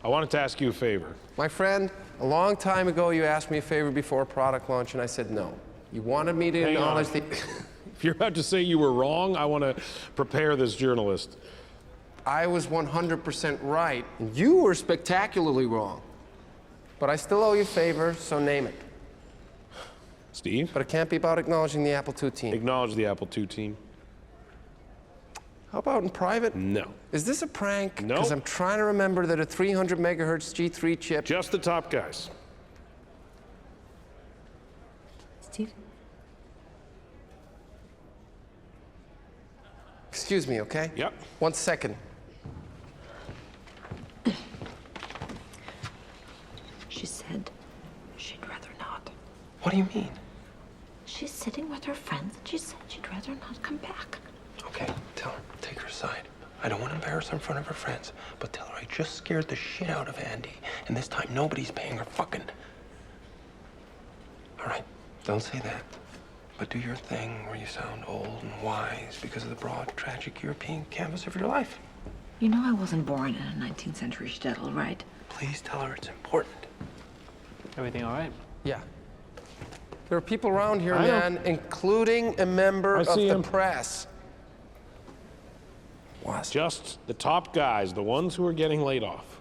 I wanted to ask you a favor. My friend, a long time ago you asked me a favor before a product launch and I said no. You wanted me to acknowledge the... If you're about to say you were wrong, I want to prepare this journalist. I was 100% right. You were spectacularly wrong. But I still owe you a favor, so name it. Steve? But it can't be about acknowledging the Apple II team. Acknowledge the Apple II team. How about in private? No. Is this a prank? No. Because I'm trying to remember that a 300 megahertz G3 chip... Just the top guys. Steve? Excuse me, okay? Yep. 1 second. She said she'd rather not. What do you mean? She's sitting with her friends and she said she'd rather not come back. Okay, tell her. Take her aside. I don't want to embarrass her in front of her friends, but tell her I just scared the shit out of Andy, and this time nobody's paying her fucking. All right, don't say that. But do your thing where you sound old and wise because of the broad, tragic European canvas of your life. You know I wasn't born in a 19th century shtetl, right? Please tell her it's important. Everything all right? Yeah. There are people around here, I know. man, including a member of see the him. press. Just the top guys, the ones who are getting laid off.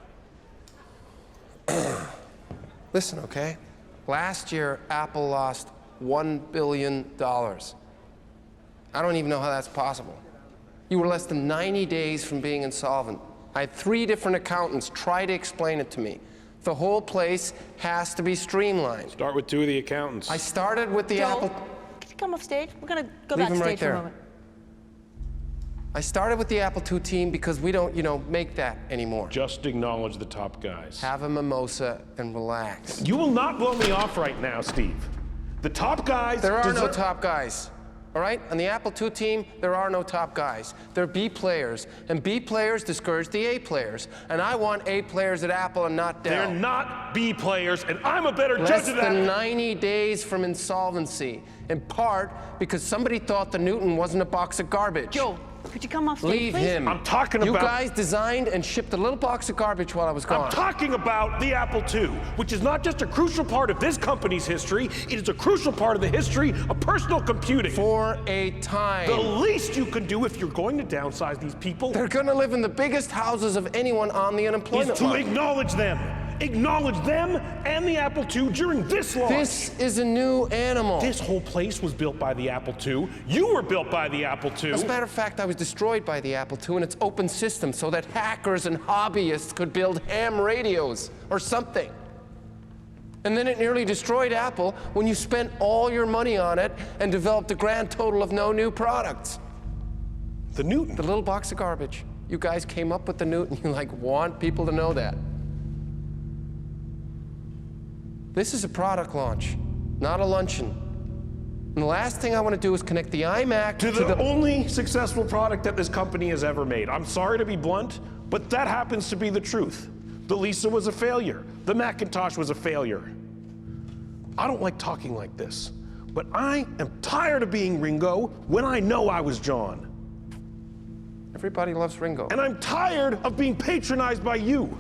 Listen, okay? Last year, Apple lost $1 billion. I don't even know how that's possible. You were less than 90 days from being insolvent. I had 3 different accountants try to explain it to me. The whole place has to be streamlined. Start with 2 of the accountants. I started with the Joel, Apple... Can you come off stage? We're gonna go Leave him backstage right for a there. moment. I started with the Apple II team because we don't, make that anymore. Just acknowledge the top guys. Have a mimosa and relax. You will not blow me off right now, Steve. The top guys There are no deserve- top guys, all right? On the Apple II team, there are no top guys. They're B players, and B players discourage the A players. And I want A players at Apple and not Dell. They're not B players, and I'm a better Less judge of that. than 90 days from insolvency, in part because somebody thought the Newton wasn't a box of garbage. Joel, could you come off stage, Leave please? him. I'm talking You about- guys designed and shipped a little box of garbage while I was gone. I'm talking about the Apple II, which is not just a crucial part of this company's history, it is a crucial part of the history of personal computing. For a time. The least you can do if you're going to downsize these people They're gonna live in the biggest houses of anyone on the is unemployment to line. acknowledge them. Acknowledge them and the Apple II during this launch. This is a new animal. This whole place was built by the Apple II. You were built by the Apple II. As a matter of fact, I was destroyed by the Apple II and its open system so that hackers and hobbyists could build ham radios or something. And then it nearly destroyed Apple when you spent all your money on it and developed a grand total of no new products. The Newton. The little box of garbage. You guys came up with the Newton. You want people to know that. This is a product launch, not a luncheon. And the last thing I want to do is connect the iMac to the only successful product that this company has ever made. I'm sorry to be blunt, but that happens to be the truth. The Lisa was a failure. The Macintosh was a failure. I don't like talking like this, but I am tired of being Ringo when I know I was John. Everybody loves Ringo. And I'm tired of being patronized by you.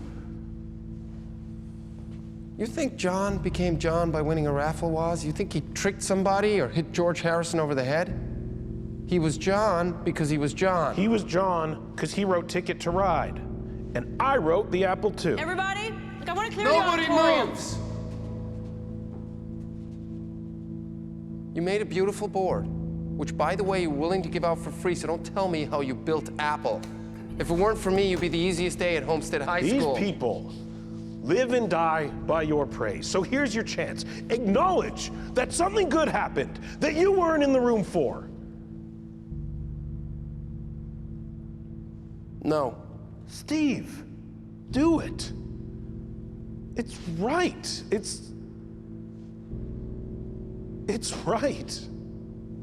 You think John became John by winning a raffle, Woz? You think he tricked somebody or hit George Harrison over the head? He was John because he was John. He was John because he wrote Ticket to Ride, and I wrote the Apple II. Everybody, look, I want to clear Nobody the auditorium. moves! You made a beautiful board, which, by the way, you're willing to give out for free, so don't tell me how you built Apple. If it weren't for me, you'd be the easiest day at Homestead High School. These people live and die by your praise. So here's your chance. Acknowledge that something good happened that you weren't in the room for. No. Steve, do it. It's right. It's right.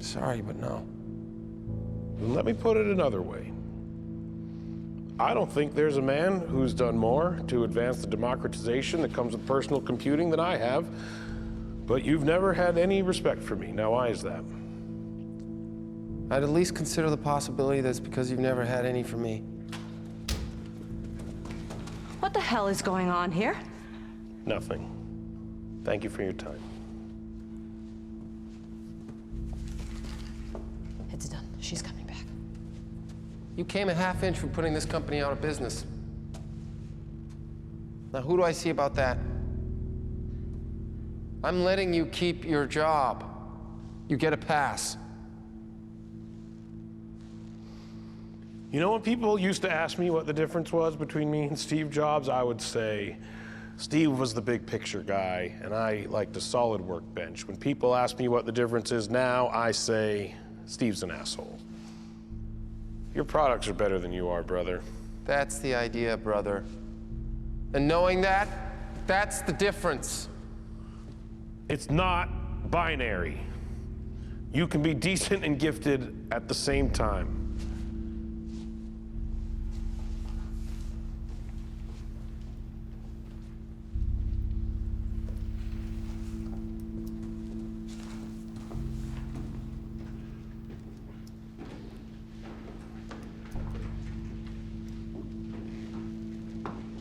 Sorry, but no. Let me put it another way. I don't think there's a man who's done more to advance the democratization that comes with personal computing than I have, but you've never had any respect for me. Now, why is that? I'd at least consider the possibility that it's because you've never had any for me. What the hell is going on here? Nothing. Thank you for your time. It's done. She's coming back. You came a half inch from putting this company out of business. Now, who do I see about that? I'm letting you keep your job. You get a pass. You know, when people used to ask me what the difference was between me and Steve Jobs, I would say Steve was the big picture guy, and I liked a solid workbench. When people ask me what the difference is now, I say Steve's an asshole. Your products are better than you are, brother. That's the idea, brother. And knowing that, that's the difference. It's not binary. You can be decent and gifted at the same time.